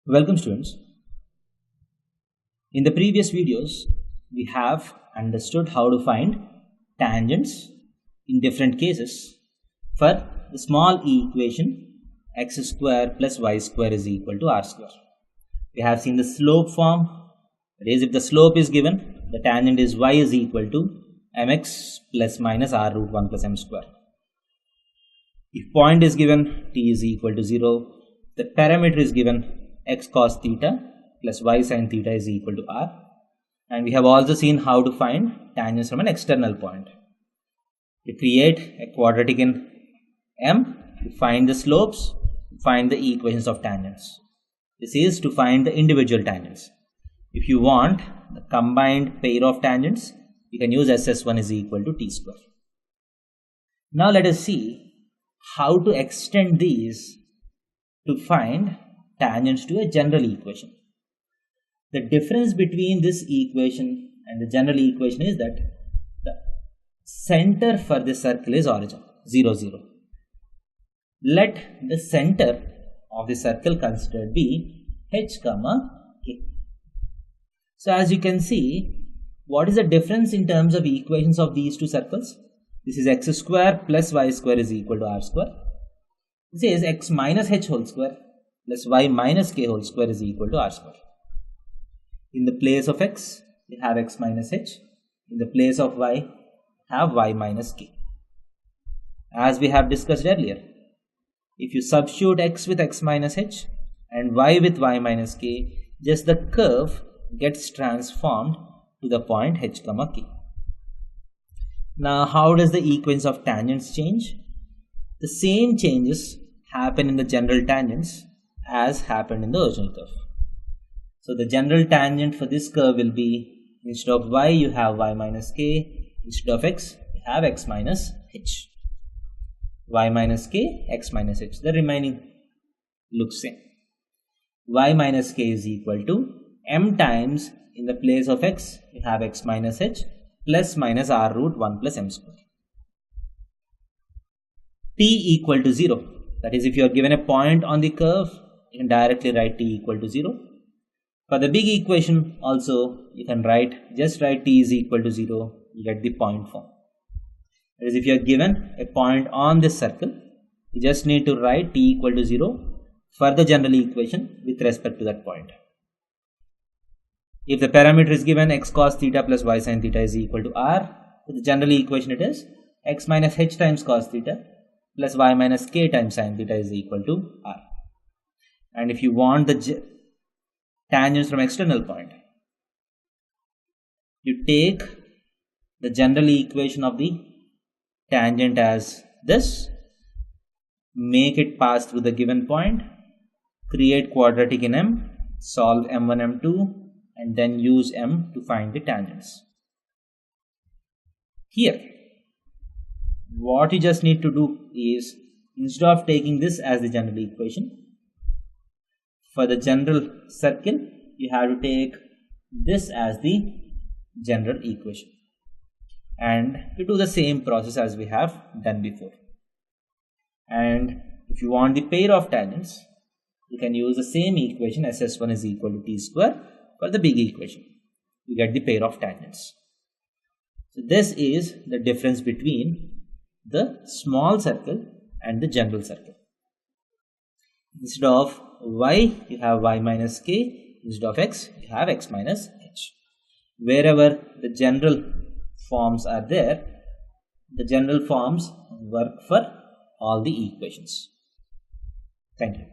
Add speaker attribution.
Speaker 1: Welcome students. In the previous videos, we have understood how to find tangents in different cases for the small e equation x square plus y square is equal to r square. We have seen the slope form, that is, if the slope is given, the tangent is y is equal to mx plus minus r root 1 plus m square. If point is given, t is equal to 0, the parameter is given x cos theta plus y sin theta is equal to r, and we have also seen how to find tangents from an external point. To create a quadratic in M, to find the slopes, to find the equations of tangents. This is to find the individual tangents. If you want the combined pair of tangents, you can use SS1 is equal to t square. Now let us see how to extend these to find tangents to a general equation. The difference between this equation and the general equation is that the center for the circle is origin, 0, 0. Let the center of the circle considered be h, k. So as you can see, what is the difference in terms of equations of these two circles? This is x square plus y square is equal to r square. This is x minus h whole square plus y minus k whole square is equal to r square. In the place of x, we have x minus h. In the place of y, have y minus k. As we have discussed earlier, if you substitute x with x minus h and y with y minus k, just the curve gets transformed to the point h, k. Now, how does the equations of tangents change? The same changes happen in the general tangents as happened in the original curve. So the general tangent for this curve will be, instead of y you have y minus k, instead of x you have x minus h. Y minus k, x minus h. The remaining looks same. Y minus k is equal to m times, in the place of x you have x minus h plus minus r root 1 plus m square. T equal to 0. That is, if you are given a point on the curve, you can directly write t equal to 0. For the big equation also, you can just write t is equal to 0, you get the point form. That is, if you are given a point on this circle, you just need to write t equal to 0 for the general equation with respect to that point. If the parameter is given x cos theta plus y sin theta is equal to r, so the general equation it is x minus h times cos theta plus y minus k times sin theta is equal to r. And if you want the tangents from external point, you take the general equation of the tangent as this, make it pass through the given point, create quadratic in M, solve M1, M2, and then use M to find the tangents. Here, what you just need to do is, instead of taking this as the general equation, for the general circle, you have to take this as the general equation. And you do the same process as we have done before. And if you want the pair of tangents, you can use the same equation, SS1 is equal to t square, for the big equation. You get the pair of tangents. So this is the difference between the small circle and the general circle. Instead of y, you have y minus k. Instead of x, you have x minus h. Wherever the general forms are there, the general forms work for all the equations. Thank you.